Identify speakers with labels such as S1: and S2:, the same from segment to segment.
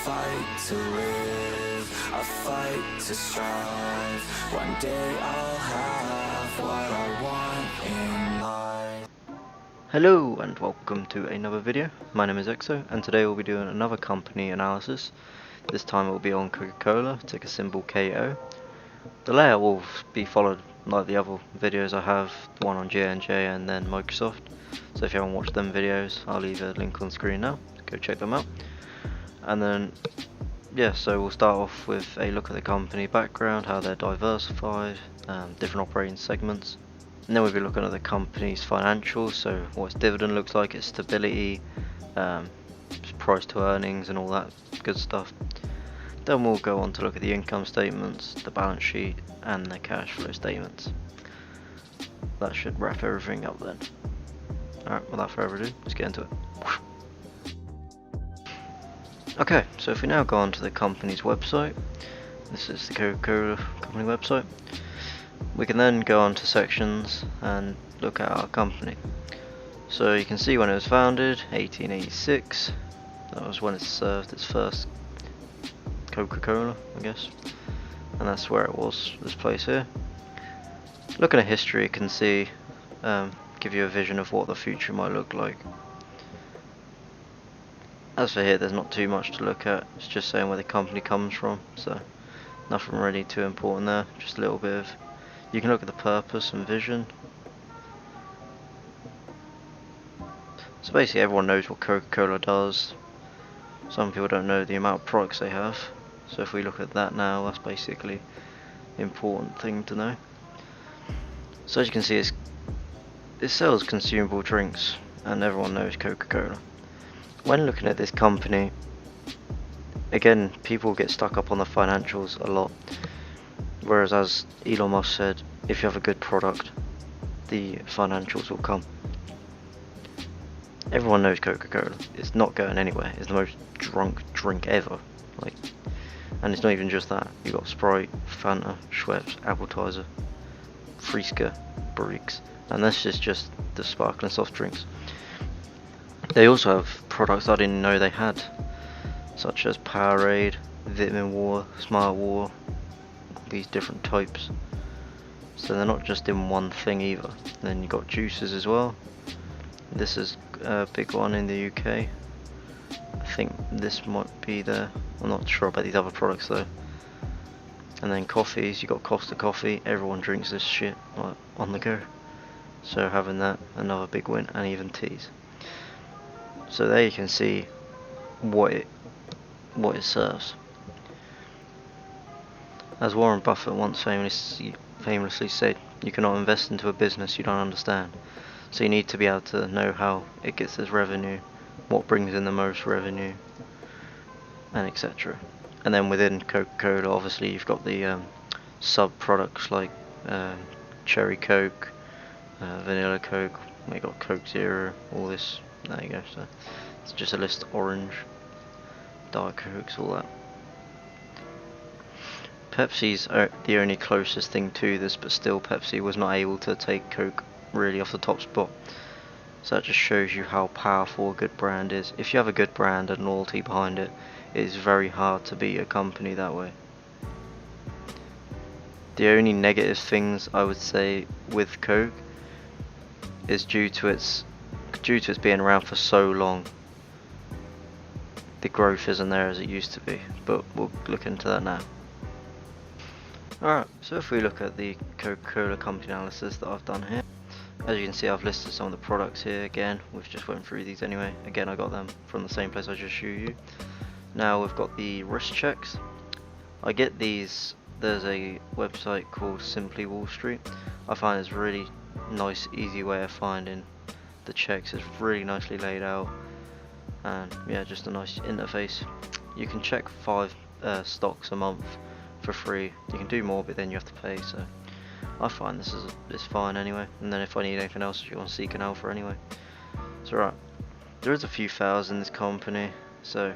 S1: fight to live, I fight to strive. One day I'll have what I want in life.
S2: Hello and welcome to another video. My name is Exo and today we'll be doing another company analysis. This time it will be on Coca-Cola, ticker symbol KO. The layout will be followed like the other videos I have, the one on J&J and then Microsoft. So if you haven't watched them videos, I'll leave a link on screen now, go check them out. And then, yeah, so we'll start off with a look at the company background, how they're diversified, different operating segments. And then we'll be looking at the company's financials, so what its dividend looks like, its stability, price to earnings and all that good stuff. Then we'll go on to look at the income statements, the balance sheet and the cash flow statements. That should wrap everything up then. Alright, without further ado, let's get into it. Okay, so if we now go on to the company's website, this is the Coca-Cola company website, we can then go on to sections and look at our company. So you can see when it was founded, 1886, that was when it served its first Coca-Cola, I guess, and that's where it was, this place here. Looking at history, you can see, give you a vision of what the future might look like. As for here, there's not too much to look at, it's just saying where the company comes from, so nothing really too important there, just a little bit of, you can look at the purpose and vision. So basically everyone knows what Coca-Cola does, some people don't know the amount of products they have, so if we look at that now, that's basically the important thing to know. So as you can see, it sells consumable drinks, and everyone knows Coca-Cola. When looking at this company, again, people get stuck up on the financials a lot, whereas as Elon Musk said, if you have a good product, the financials will come. Everyone knows Coca-Cola, it's not going anywhere, it's the most drunk drink ever, and it's not even just that, you've got Sprite, Fanta, Schweppes, Appetizer, Friska, Briggs, and this is just the sparkling soft drinks. They also have products I didn't know they had, such as Powerade, Vitamin Water, Smart Water, these different types. So they're not just in one thing either. Then you've got juices as well. This is a big one in the UK. I think this might be there. I'm not sure about these other products though. And then coffees, you got Costa Coffee. Everyone drinks this shit on the go. So having that, another big win, and even teas. So there you can see what it serves. As Warren Buffett once famously said, you cannot invest into a business you don't understand. So you need to be able to know how it gets its revenue, what brings in the most revenue, and etc. And then within Coca-Cola, obviously you've got the sub-products like Cherry Coke, Vanilla Coke, we got Coke Zero, all this. There you go, so it's just a list: orange, Diet Cokes, all that. Pepsi's the only closest thing to this, but still Pepsi was not able to take Coke really off the top spot. So that just shows you how powerful a good brand is. If you have a good brand and loyalty behind it, it is very hard to beat a company that way. The only negative things I would say with Coke is due to its being around for so long, the growth isn't there as it used to be, but we'll look into that now. Alright, so if we look at the Coca-Cola company analysis that I've done here, as you can see I've listed some of the products here. Again, we've just went through these anyway, again I got them from the same place I just showed you. Now we've got the risk checks. I get these, there's a website called Simply Wall Street. I find it's a really nice, easy way of finding the checks. Is really nicely laid out, and yeah, just a nice interface. You can check 5 stocks a month for free. You can do more, but then you have to pay. So I find this is fine anyway. And then if I need anything else, you want to seek an alpha anyway. So right, there is a few fails in this company. So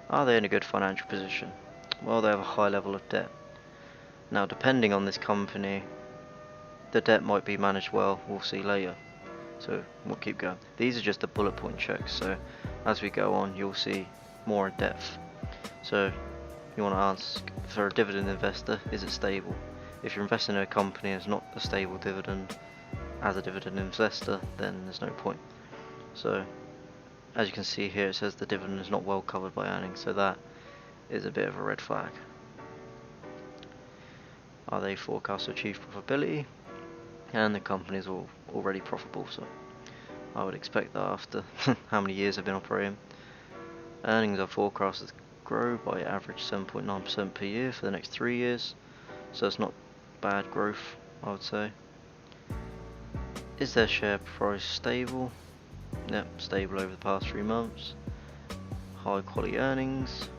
S2: are they in a good financial position? Well, they have a high level of debt. Now, depending on this company, the debt might be managed well. We'll see later. So we'll keep going. These are just the bullet point checks, so as we go on you'll see more in depth. So you want to ask, for a dividend investor, is it stable? If you're investing in a company and it's not a stable dividend as a dividend investor, then there's no point. So as you can see here, it says the dividend is not well covered by earnings, so that is a bit of a red flag. Are they forecast to achieve profitability? And the company is already profitable, so I would expect that after how many years they've been operating. Earnings are forecasted to grow by average 7.9% per year for the next 3 years, so it's not bad growth, I would say. Is their share price stable? Yep, stable over the past 3 months. High quality earnings.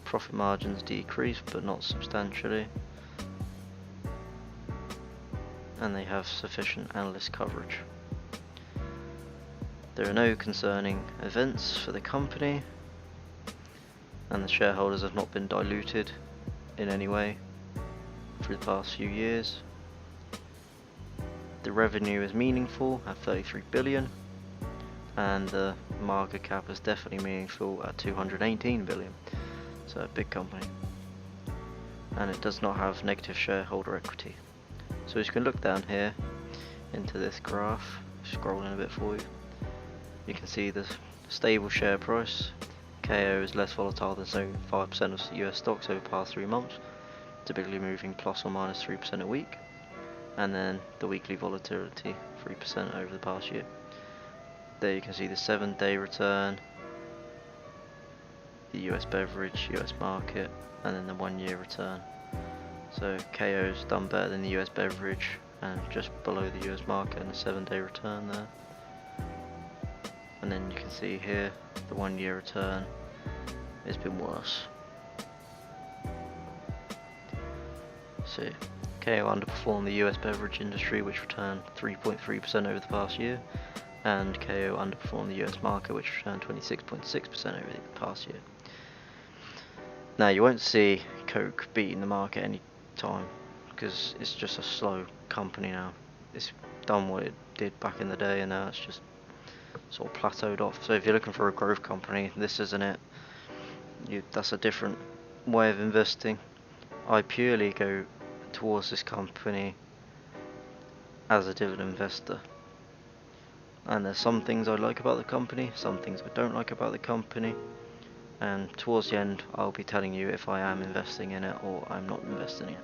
S2: Profit margins decreased but not substantially. And they have sufficient analyst coverage. There are no concerning events for the company, and the shareholders have not been diluted in any way through the past few years. The revenue is meaningful at 33 billion, and the market cap is definitely meaningful at 218 billion. So a big company, and it does not have negative shareholder equity. So as you can look down here into this graph, scrolling a bit for you, you can see the stable share price. KO is less volatile than 75% of US stocks over the past 3 months, typically moving plus or minus 3% a week, and then the weekly volatility 3% over the past year. There you can see the 7-day return, the US beverage, US market, and then the 1-year return. So KO's done better than the US beverage and just below the US market, and the 7-day return there. And then you can see here the 1-year return has been worse. So KO underperformed the US beverage industry, which returned 3.3% over the past year, and KO underperformed the US market, which returned 26.6% over the past year. Now you won't see Coke beating the market any time, because it's just a slow company now. It's done what it did back in the day, and now it's just sort of plateaued off. So if you're looking for a growth company, this isn't it. That's a different way of investing. I purely go towards this company as a dividend investor, and there's some things I like about the company, some things I don't like about the company, and towards the end I'll be telling you if I am investing in it or I'm not investing in it.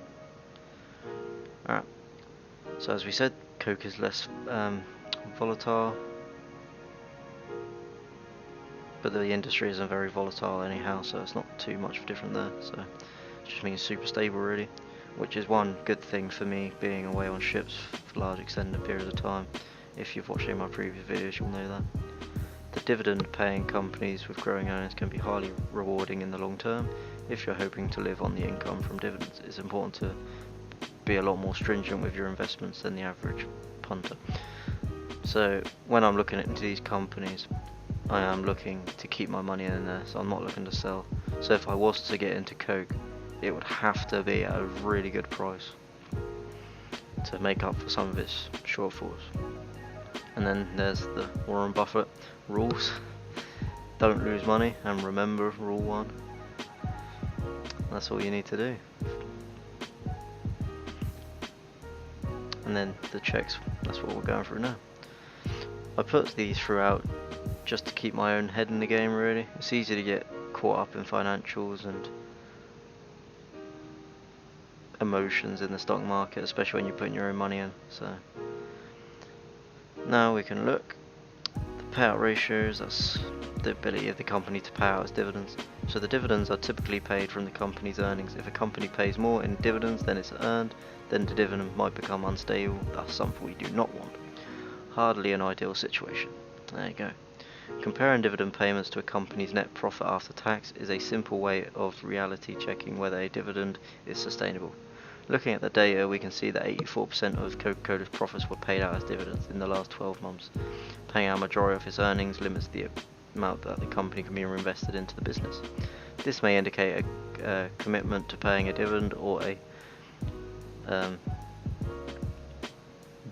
S2: Alright, so as we said, Coke is less volatile, but the industry isn't very volatile anyhow, so it's not too much different there. So it just means super stable really, which is one good thing for me being away on ships for large extended periods of time. If you've watched any of my previous videos, you'll know that. The dividend paying companies with growing earnings can be highly rewarding in the long term. If you're hoping to live on the income from dividends, it's important to be a lot more stringent with your investments than the average punter. So when I'm looking into these companies, I am looking to keep my money in there, so I'm not looking to sell. So if I was to get into Coke, it would have to be at a really good price to make up for some of its shortfalls. And then there's the Warren Buffett rules. Don't lose money, and remember rule 1. That's all you need to do. And then the checks, that's what we're going through now. I put these throughout just to keep my own head in the game really. It's easy to get caught up in financials and emotions in the stock market, especially when you're putting your own money in. So now we can look. The payout ratios, that's the ability of the company to pay out its dividends. So the dividends are typically paid from the company's earnings. If a company pays more in dividends than it's earned, then the dividend might become unstable. That's something we do not want. Hardly an ideal situation. There you go. Comparing dividend payments to a company's net profit after tax is a simple way of reality checking whether a dividend is sustainable. Looking at the data, we can see that 84% of Coca-Cola's profits were paid out as dividends in the last 12 months. Paying out a majority of its earnings limits the amount that the company can be reinvested into the business. This may indicate a commitment to paying a dividend or a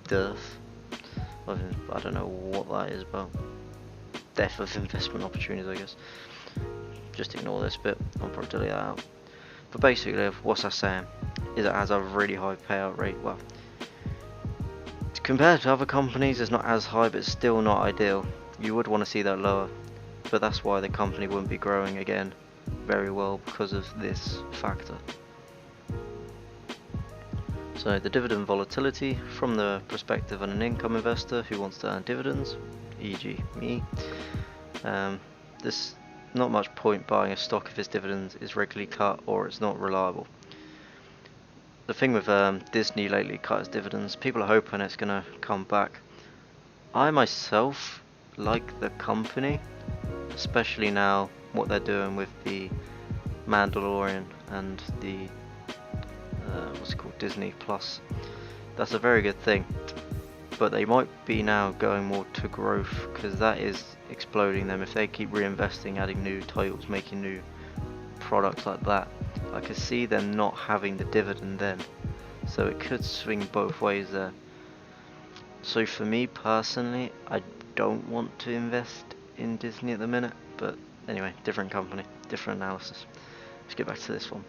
S2: dearth. I don't know what that is, but death of investment opportunities, I guess. just ignore this bit, I'll probably delete that out. But basically, what's that saying? Is it has a really high payout rate? Well, compared to other companies, it's not as high, but it's still not ideal. You would want to see that lower, but that's why the company wouldn't be growing again very well, because of this factor. So the dividend volatility from the perspective of an income investor who wants to earn dividends, e.g. me, there's not much point buying a stock if its dividends is regularly cut or it's not reliable. The thing with Disney lately cut its dividends, people are hoping it's going to come back. I myself like the company, especially now what they're doing with the Mandalorian and the what's it called, Disney Plus. That's a very good thing, but they might be now going more to growth, because that is exploding them. If they keep reinvesting, adding new titles, making new products like that, I could see them not having the dividend then, so it could swing both ways there. So for me personally, I don't want to invest in Disney at the minute, but anyway, different company, different analysis. Let's get back to this one.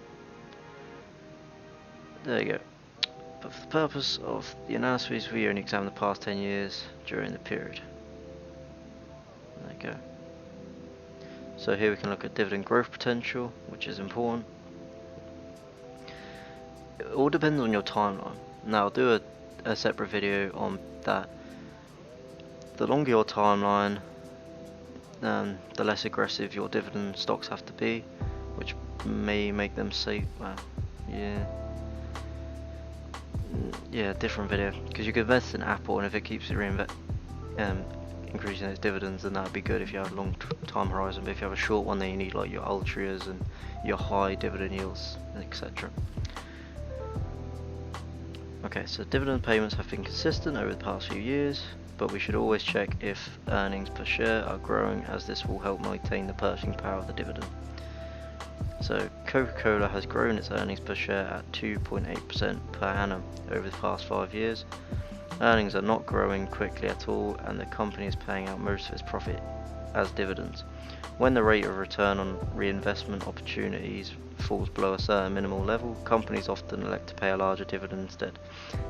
S2: There you go. But for the purpose of the analysis, we only examine the past 10 years during the period. There you go. So here we can look at dividend growth potential, which is important. It all depends on your timeline. Now I'll do a separate video on that. The longer your timeline, the less aggressive your dividend stocks have to be, which may make them say, well, yeah, different video, because you could invest in Apple, and if it keeps increasing its dividends, then that would be good if you have a long time horizon. But if you have a short one, then you need like your Altrias and your high dividend yields, etc. Okay, so dividend payments have been consistent over the past few years, but we should always check if earnings per share are growing, as this will help maintain the purchasing power of the dividend. So Coca-Cola has grown its earnings per share at 2.8% per annum over the past 5 years. Earnings are not growing quickly at all, and the company is paying out most of its profit as dividends. When the rate of return on reinvestment opportunities falls below a certain minimal level, companies often elect to pay a larger dividend instead.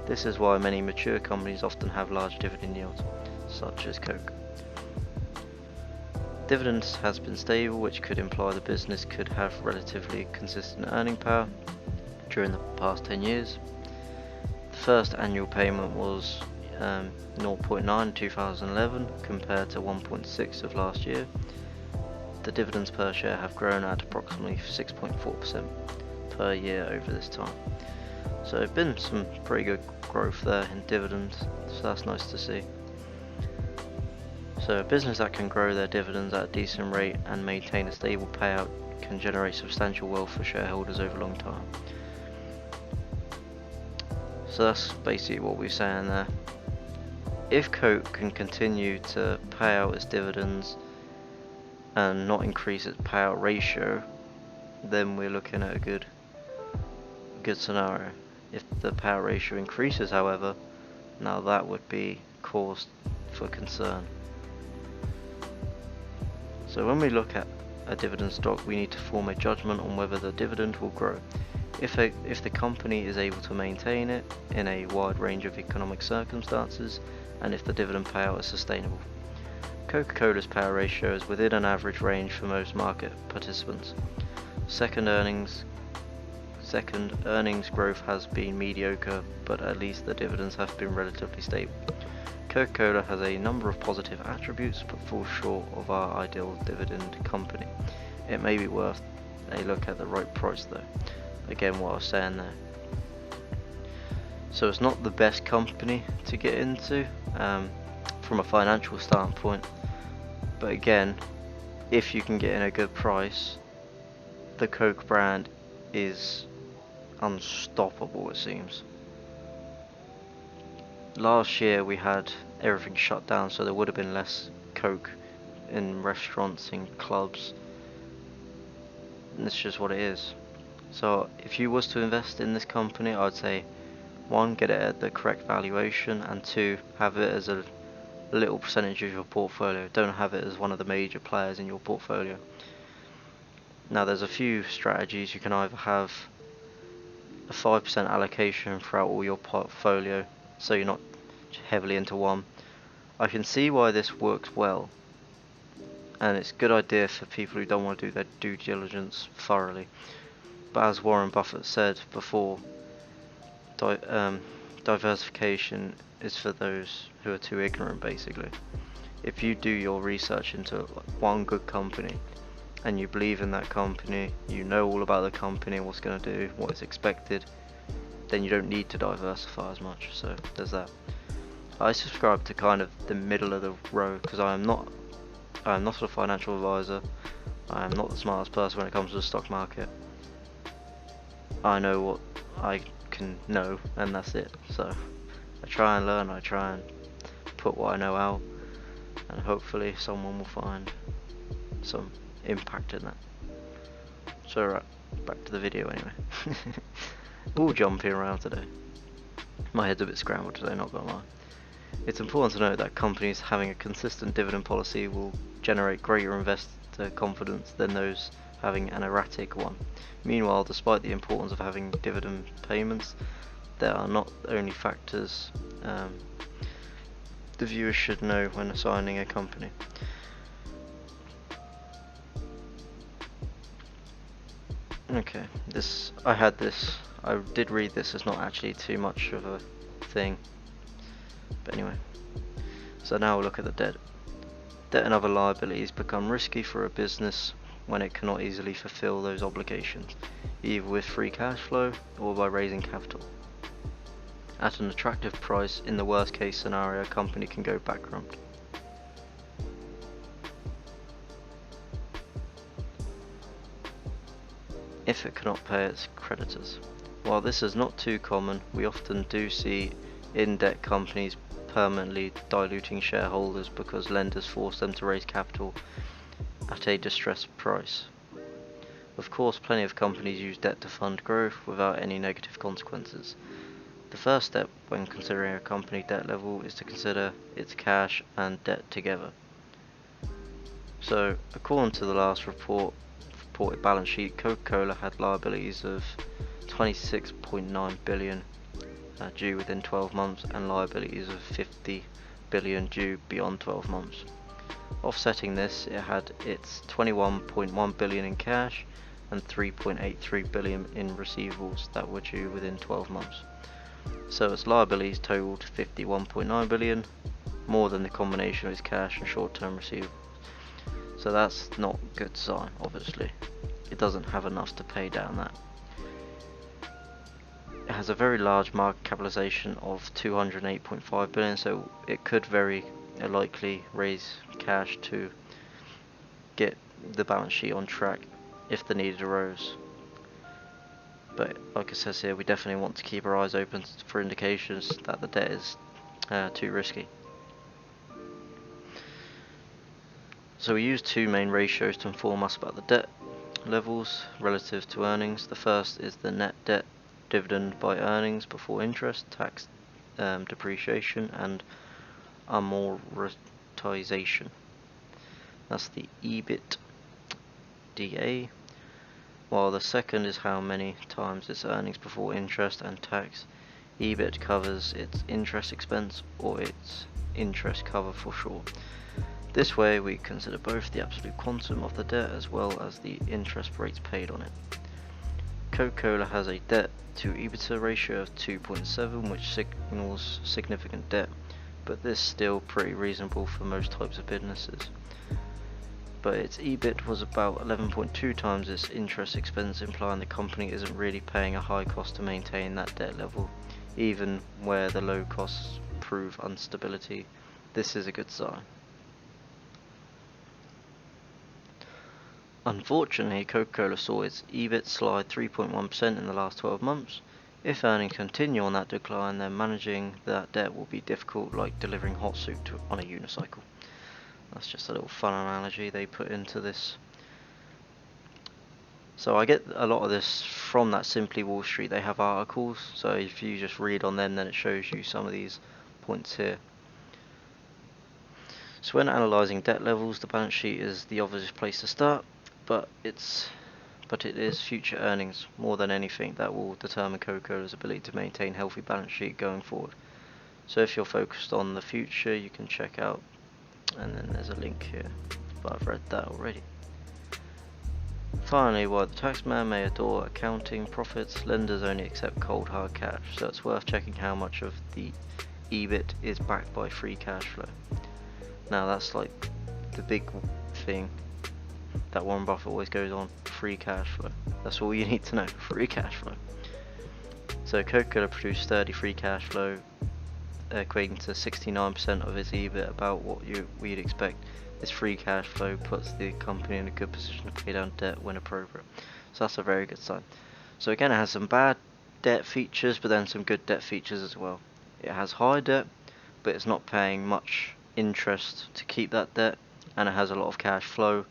S2: This is why many mature companies often have large dividend yields, such as Coke. Dividends has been stable, which could imply the business could have relatively consistent earning power during the past 10 years. The first annual payment was 0.9 in 2011 compared to 1.6 of last year. The dividends per share have grown at approximately 6.4% per year over this time. So there's been some pretty good growth there in dividends, so that's nice to see. So a business that can grow their dividends at a decent rate and maintain a stable payout can generate substantial wealth for shareholders over a long time. So that's basically what we're saying there. If Coke can continue to pay out its dividends and not increase its payout ratio, then we're looking at a good scenario. If the payout ratio increases, however, now that would be cause for concern. So when we look at a dividend stock, we need to form a judgment on whether the dividend will grow. If the company is able to maintain it in a wide range of economic circumstances, and if the dividend payout is sustainable. Coca-Cola's payout ratio is within an average range for most market participants. Second, earnings growth has been mediocre, but at least the dividends have been relatively stable. Coca-Cola has a number of positive attributes, but falls short of our ideal dividend company. It may be worth a look at the right price though. Again, what I was saying there. So it's not the best company to get into from a financial standpoint, but again, if you can get in a good price, the Coke brand is unstoppable, it seems. Last year we had everything shut down, so there would have been less Coke in restaurants, in clubs, and it's just what it is. So if you was to invest in this company, I'd say 1, get it at the correct valuation, and 2, have it as a little percentage of your portfolio. Don't have it as one of the major players in your portfolio. Now there's a few strategies. You can either have a 5% allocation throughout all your portfolio, so you're not heavily into one. I can see why this works well, and it's a good idea for people who don't want to do their due diligence thoroughly. But as Warren Buffett said before, diversification is for those who are too ignorant, basically. If you do your research into one good company and you believe in that company, you know all about the company, what's going to do, what is expected, then you don't need to diversify as much. So there's that. I subscribe to kind of the middle of the road because I am not a financial advisor. I am not the smartest person when it comes to the stock market. I know what I can know, and that's it. So I try and learn, I try and put what I know out, and hopefully someone will find some impact in that. So right, back to the video anyway. All jumping around today. My head's a bit scrambled today, not gonna lie. It's important to note that companies having a consistent dividend policy will generate greater investor confidence than those having an erratic one. Meanwhile, despite the importance of having dividend payments, there are not only factors the viewers should know when assigning a company. Okay, I did read this, it's not actually too much of a thing. But anyway, so now we'll look at the debt. Debt and other liabilities become risky for a business when it cannot easily fulfill those obligations, either with free cash flow or by raising capital. At an attractive price, in the worst case scenario, a company can go bankrupt. If it cannot pay its creditors. While this is not too common, we often do see in-debt companies permanently diluting shareholders because lenders force them to raise capital at a distressed price. Of course, plenty of companies use debt to fund growth without any negative consequences. The first step when considering a company debt level is to consider its cash and debt together. So, according to the last reported balance sheet, Coca-Cola had liabilities of 26.9 billion due within 12 months and liabilities of 50 billion due beyond 12 months. Offsetting this, it had its 21.1 billion in cash and 3.83 billion in receivables that were due within 12 months. So its liabilities totaled 51.9 billion, more than the combination of its cash and short-term receivables. So that's not a good sign, obviously. It doesn't have enough to pay down that. It has a very large market capitalization of 208.5 billion, so it could very likely raise cash to get the balance sheet on track if the need arose. But like it says here, we definitely want to keep our eyes open for indications that the debt is too risky. So we use two main ratios to inform us about the debt levels relative to earnings. The first is the net debt dividend by earnings before interest, tax, depreciation and amortization. That's the EBITDA. While the second is how many times its earnings before interest and tax. EBIT covers its interest expense, or its interest cover for short. This way we consider both the absolute quantum of the debt as well as the interest rates paid on it. Coca-Cola has a debt to EBITDA ratio of 2.7, which signals significant debt, but this is still pretty reasonable for most types of businesses. But its EBIT was about 11.2 times its interest expense, implying the company isn't really paying a high cost to maintain that debt level, even where the low costs prove instability. This is a good sign. Unfortunately, Coca-Cola saw its EBIT slide 3.1% in the last 12 months. If earnings continue on that decline, then managing that debt will be difficult, like delivering hot soup on a unicycle. That's just a little fun analogy they put into this. So I get a lot of this from that Simply Wall Street. They have articles, so if you just read on them, then it shows you some of these points here. So when analysing debt levels, the balance sheet is the obvious place to start, but it's but it is future earnings more than anything that will determine Coca-Cola's ability to maintain healthy balance sheet going forward. So if you're focused on the future, you can check out, and then there's a link here, but I've read that already. Finally, while the taxman may adore accounting profits, lenders only accept cold hard cash, so it's worth checking how much of the EBIT is backed by free cash flow. Now that's like the big thing that Warren Buffett always goes on, free cash flow. That's all you need to know, free cash flow. So Coca-Cola produced steady free cash flow, equating to 69% of its EBIT, about what we'd expect. This free cash flow puts the company in a good position to pay down debt when appropriate. So that's a very good sign. So again, it has some bad debt features, but then some good debt features as well. It has high debt, but it's not paying much interest to keep that debt, and it has a lot of cash flow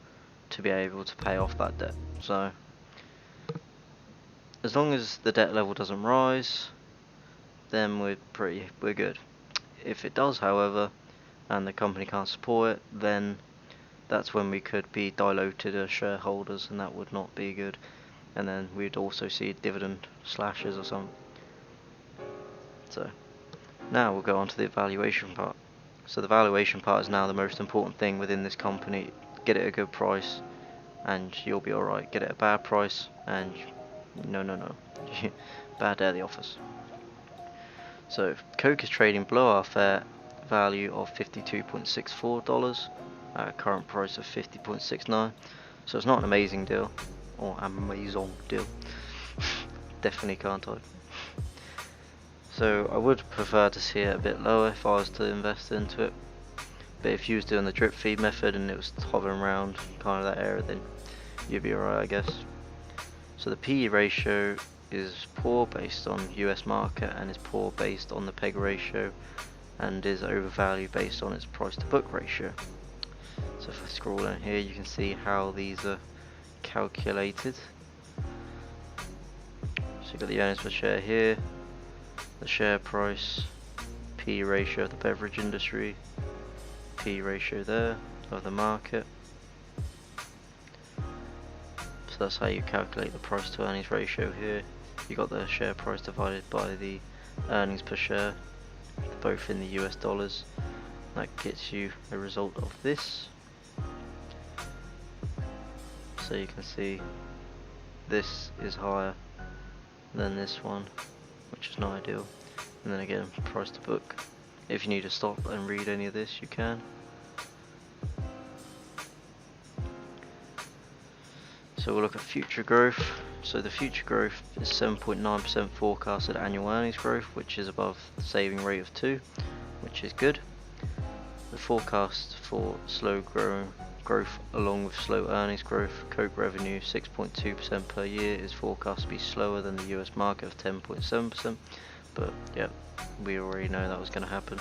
S2: to be able to pay off that debt. So as long as the debt level doesn't rise, then we're good. If it does, however, and the company can't support it, then that's when we could be diluted as shareholders, and that would not be good. And then we'd also see dividend slashes or something. So now we'll go on to the valuation part. So the valuation part is now the most important thing within this company. Get it a good price and you'll be alright. Get it a bad price and no. Bad day at the office. So Coke is trading below our fair value of $52.64 at a current price of $50.69. So it's not an amazing deal, or amazing deal. Definitely can't type. So I would prefer to see it a bit lower if I was to invest into it. But if you was doing the drip feed method and it was hovering around kind of that area, then you'd be alright, I guess. So the PE ratio is poor based on US market, and is poor based on the PEG ratio, and is overvalued based on its price to book ratio. So if I scroll in here, you can see how these are calculated. So you've got the earnings per share here, the share price, P ratio of the beverage industry, P ratio there of the market. So that's how you calculate the price to earnings ratio here. You got the share price divided by the earnings per share, both in the US dollars. That gets you a result of this. So you can see this is higher than this one, which is not ideal. And then again, price to book. If you need to stop and read any of this, you can. So we'll look at future growth. So the future growth is 7.9% forecasted annual earnings growth, which is above the saving rate of 2, which is good. The forecast for slow growth along with slow earnings growth, Coke revenue 6.2% per year is forecast to be slower than the US market of 10.7%, but yeah, we already know that was going to happen.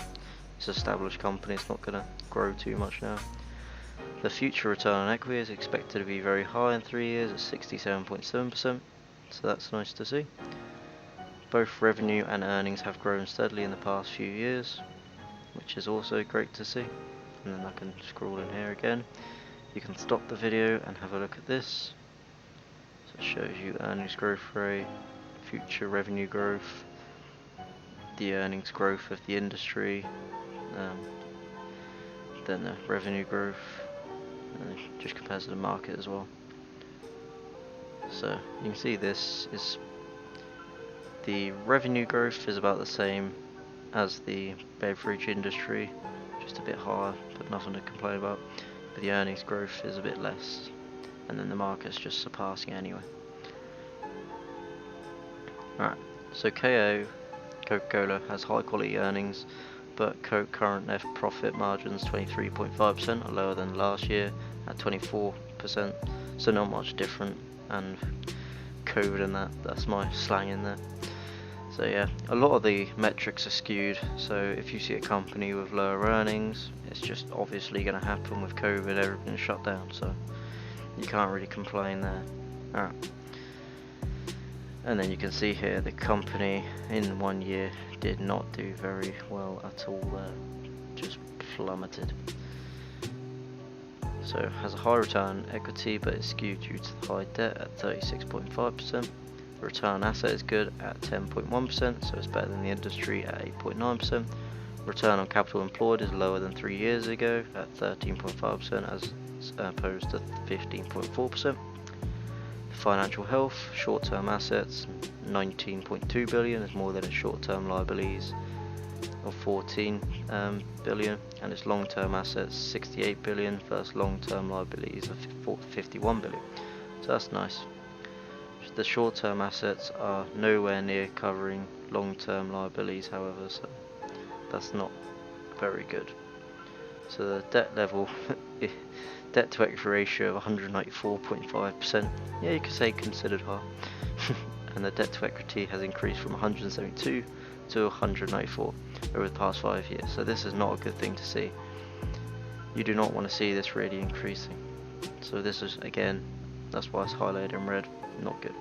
S2: It's an established company, it's not going to grow too much now. The future return on equity is expected to be very high in 3 years at 67.7%, so that's nice to see. Both revenue and earnings have grown steadily in the past few years, which is also great to see. And then I can scroll in here again. You can stop the video and have a look at this. So it shows you earnings growth rate, future revenue growth, the earnings growth of the industry, then the revenue growth, and it just compares to the market as well. So you can see this is the revenue growth is about the same as the beverage industry, just a bit higher, but nothing to complain about. But the earnings growth is a bit less, and then the market's just surpassing anyway. Alright, so Coca-Cola has high quality earnings, but Coke current net profit margins 23.5% are lower than last year at 24%, so not much different, and COVID and that's my slang in there. So yeah, a lot of the metrics are skewed, so if you see a company with lower earnings, it's just obviously going to happen with COVID, everything's shut down, so you can't really complain there. Alright. And then you can see here the company in 1 year did not do very well at all there, just plummeted. So it has a high return on equity, but it's skewed due to the high debt at 36.5%. The return on asset is good at 10.1%, so it's better than the industry at 8.9%. Return on capital employed is lower than 3 years ago at 13.5% as opposed to 15.4%. Financial health, short-term assets 19.2 billion is more than its short-term liabilities of 14 billion, and its long-term assets 68 billion versus long-term liabilities of 51 billion. So that's nice. The short-term assets are nowhere near covering long-term liabilities, however, so that's not very good. So the debt level, debt to equity ratio of 194.5%, yeah, you could say considered high. And the debt to equity has increased from 172 to 194 over the past 5 years. So this is not a good thing to see. You do not want to see this really increasing. So this is, again, that's why it's highlighted in red, not good.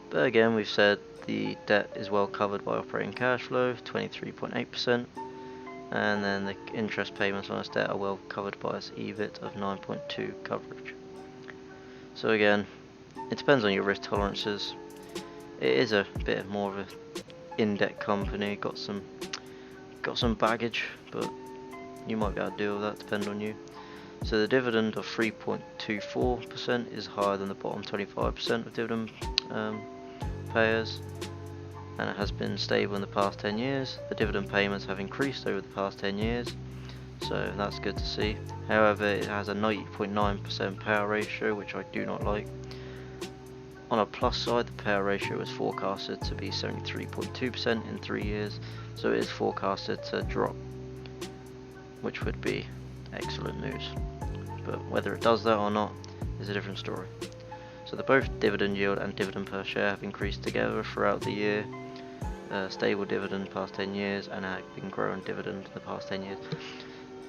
S2: But again, we've said the debt is well covered by operating cash flow, 23.8%, and then the interest payments on its debt are well covered by its EBIT of 9.2 coverage. So again, it depends on your risk tolerances. It is a bit more of a in-debt company, got some baggage, but you might be able to deal with that, depending on you. So the dividend of 3.24% is higher than the bottom 25% of dividend payers, and it has been stable in the past 10 years. The dividend payments have increased over the past 10 years, so that's good to see. However, it has a 90.9% payout ratio, which I do not like. On a plus side, the payout ratio is forecasted to be 73.2% in 3 years, so it is forecasted to drop, which would be excellent news. But whether it does that or not is a different story. So the both dividend yield and dividend per share have increased together throughout the year. Stable dividend past 10 years, and have been growing dividend in the past 10 years.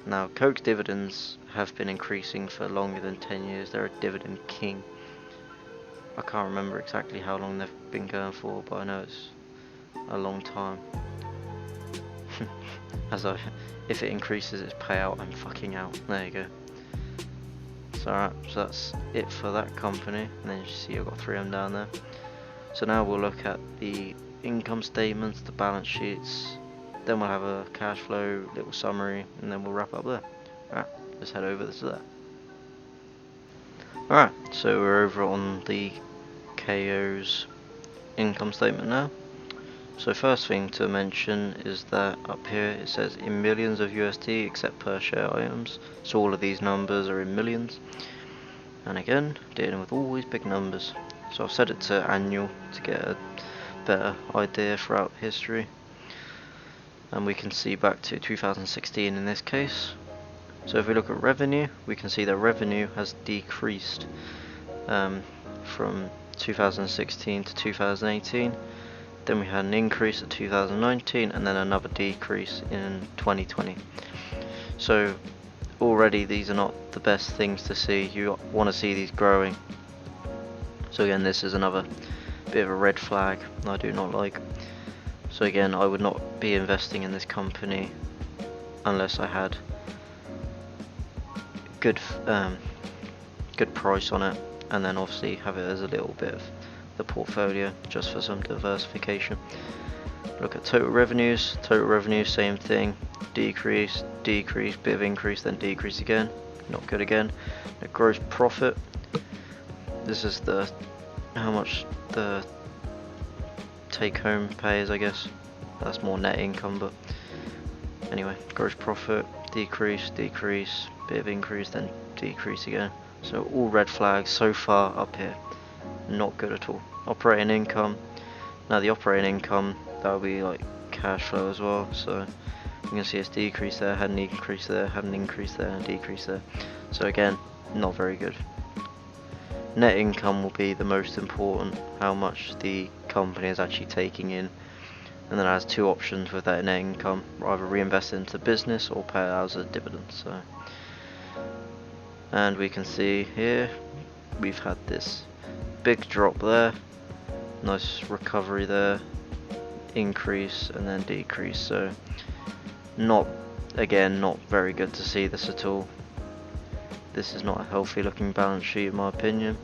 S2: Now, Coke's dividends have been increasing for longer than 10 years. They're a dividend king. I can't remember exactly how long they've been going for, but I know it's a long time. If it increases its payout, I'm fucking out. There you go. So alright, so that's it for that company, and then you see I've got 3 of them down there. So now we'll look at the income statements, the balance sheets, then we'll have a cash flow, little summary, and then we'll wrap up there. Alright, let's head over to that. Alright, so we're over on the KO's income statement now. So first thing to mention is that up here it says in millions of USD except per share items, so all of these numbers are in millions, and again dealing with all these big numbers. So I've set it to annual to get a better idea throughout history, and we can see back to 2016 in this case. So if we look at revenue, we can see that revenue has decreased from 2016 to 2018. Then we had an increase at 2019, and then another decrease in 2020. So already these are not the best things to see. You want to see these growing. So again, this is another bit of a red flag I do not like. So again, I would not be investing in this company unless I had good price on it, and then obviously have it as a little bit of the portfolio just for some diversification. Look at total revenues, same thing, decrease, bit of increase, then decrease again, not good again. The gross profit, this is the how much the take home pay is, I guess. That's more net income, but anyway, gross profit, decrease, bit of increase, then decrease again. So all red flags so far up here, not good at all. Operating income, now the operating income, that will be like cash flow as well, so you can see it's decreased there, had an increase there, had an increase there, and a decrease there. So again, not very good. Net income will be the most important, how much the company is actually taking in, and then it has 2 options with that net income, either reinvest it into the business or pay it out as a dividend. So, and we can see here we've had this big drop there, nice recovery there, increase and then decrease. So not very good to see this at all. this is not a healthy looking balance sheet in my opinion.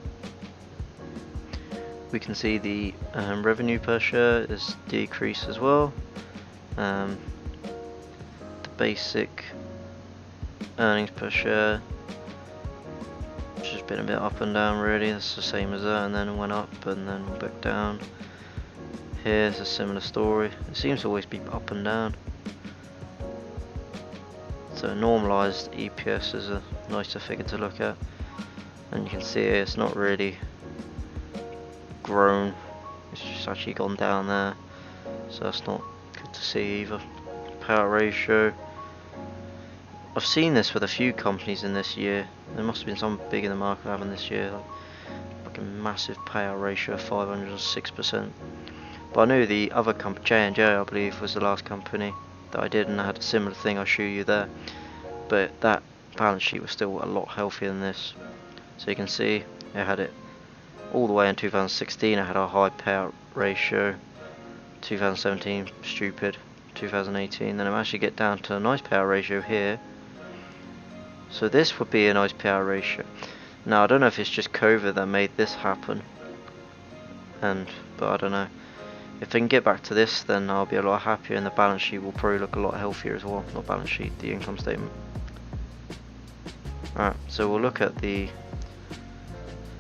S2: We can see the revenue per share is decreased as well. The basic earnings per share, which has been a bit up and down really, that's the same as that, and then went up and then back down. Here's a similar story, it seems to always be up and down. So normalised EPS is a nicer figure to look at, and you can see it's not really grown, it's just actually gone down there, so that's not good to see either. Payout ratio, I've seen this with a few companies in this year. There must have been some big in the market having this year, like a massive payout ratio of 506%. But I knew the other company, J&J I believe was the last company that I did, and I had a similar thing I'll show you there. But that balance sheet was still a lot healthier than this. So you can see it had it all the way in 2016, I had a high payout ratio. 2017, stupid. 2018, then I actually get down to a nice payout ratio here. So this would be a nice payout ratio. Now I don't know if it's just COVID that made this happen, but I don't know. If I can get back to this, then I'll be a lot happier, and the balance sheet will probably look a lot healthier as well. Not balance sheet, the income statement. Alright, so we'll look at the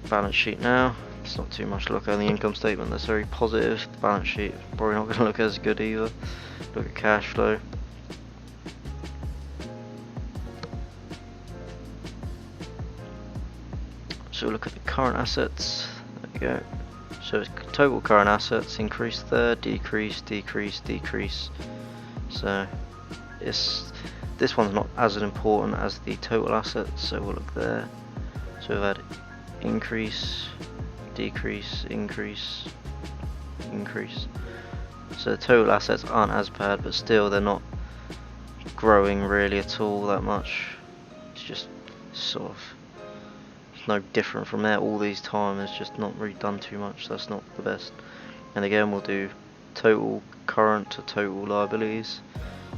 S2: balance sheet now. It's not too much to look at the income statement, that's very positive. The balance sheet probably not going to look as good either. Look at cash flow. So we'll look at the current assets. There we go. So total current assets increased there, decrease, decrease, decrease. So this one's not as important as the total assets, so we'll look there. So we've had increase, decrease, increase, increase. So the total assets aren't as bad, but still they're not growing really at all that much. It's just sort of, it's no different from there all these time. It's just not really done too much, so that's not the best. And again we'll do total current to total liabilities.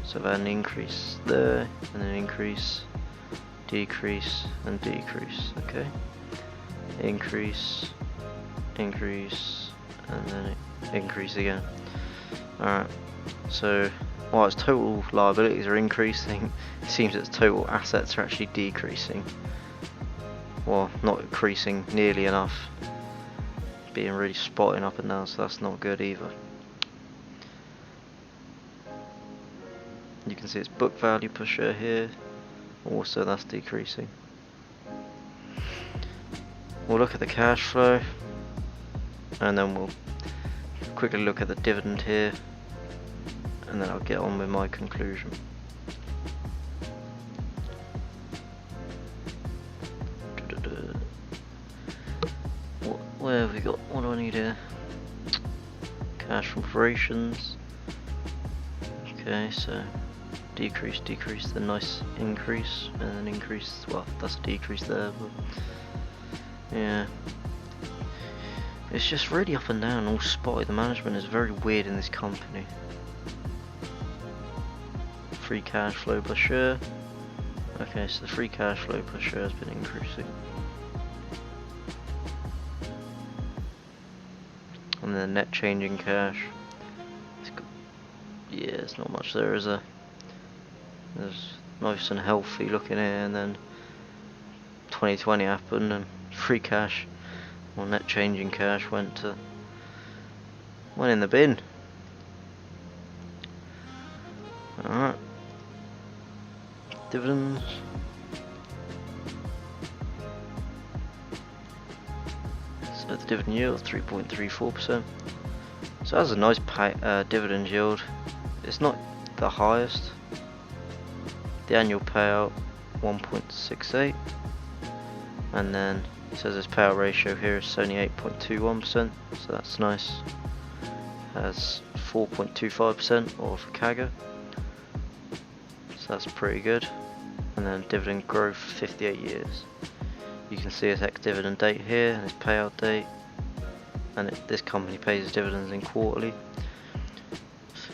S2: So then increase there, and then increase, decrease, and decrease. Okay, increase, increase, and then increase again. Alright, so while its total liabilities are increasing, it seems its total assets are actually decreasing. Well, not increasing nearly enough. Being really spotting up and down, so that's not good either. You can see its book value per share here, also that's decreasing. We'll look at the cash flow, and then we'll quickly look at the dividend here, and then I'll get on with my conclusion. Where have we got? What do I need here? Cash from operations. Okay, so decrease, decrease, then nice increase, and then increase. Well, that's a decrease there, but yeah. It's just really up and down, all spotty. The management is very weird in this company. Free cash flow per share. Okay, so the free cash flow per share has been increasing. And then net change in cash. Yeah, it's not much there, is there? There's nice and healthy looking here, and then 2020 happened, and free cash, or net change in cash went in the bin. Alright. Dividends. So the dividend yield 3.34%. So that's a nice dividend yield. It's not the highest. The annual payout 1.68, and then it says this payout ratio here is 78.21%, so that's nice. Has 4.25% of CAGR, so that's pretty good. And then dividend growth 58 years. You can see its ex-dividend date here and its payout date, and this company pays its dividends in quarterly.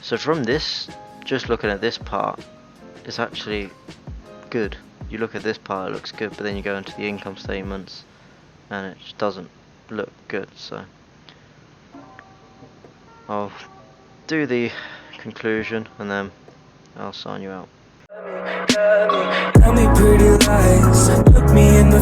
S2: So from this, just looking at this part, it's actually good. you look at this part, it looks good, but then you go into the income statements and it just doesn't look good. So I'll do the conclusion and then I'll sign you out.
S1: Tell me pretty lies, look me in the